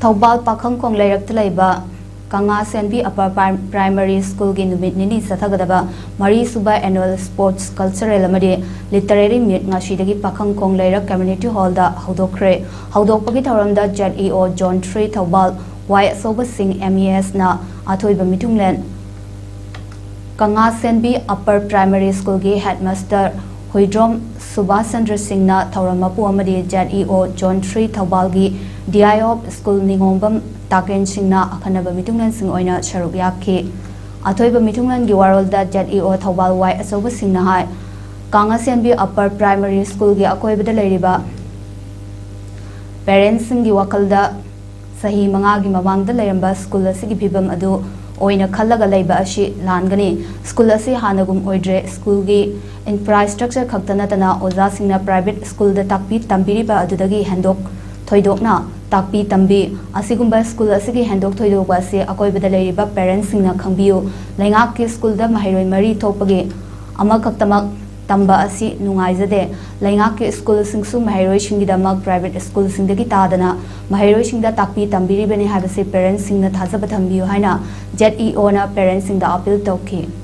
Thobal Pakhangkhong Leirak Laiba Ngasi Upper Primary School gi numit nini sathagadaba Mari Suba Annual Sports Cultural amadi Literary Meet ngasi dagi Pakhangkhong Leirak Community Hall da houdokkhre houdokpagi thauramda ZEO John 3 Thobal Y Soba Singh MES na athoiba mitunglen Ngasi Upper Primary School gi Headmaster Huidrom Subhasandra Singh na Tauramapu amadi ZEO John 3 Thobal gi DIO School Ningombam Taken Singna Akanaba Mitunglan Sing Oina Sharuk Yaki Atoiba Mitunglan Giwarolda ZEO Thobal Y Asoba Singna Hai Ngasi Upper Primary School gi Akoiba Leriba Parents Singi Wakalda Sahi Mangagi Mawangda Leramba School Sigi Pibam Adu Oina Kalaga Laiba Ashi Langani School Asi Hanagum Oidre School gi Infrastructure Kaktanatana Oza Singna Private School the Takpi Tambiriba Adudagi Handok Thoidokna Takpi Tambi Asigumba School Asigi Handok Thoidokwa se Akoibada Leriba Parents Singna Khangbiu Laingaki School da Mahiroi Mari Thopagi Amakaktamak Tamba Asi Nungaizade Laingaki School Singsu Mahiroi Shingidamak Private School Singdagi Tadana Mahiroi Singda Takpi Tambiri Beni Habase Parents Singna Thazaba Thambiu Haina ZEO na Parents Singda Appeal Toki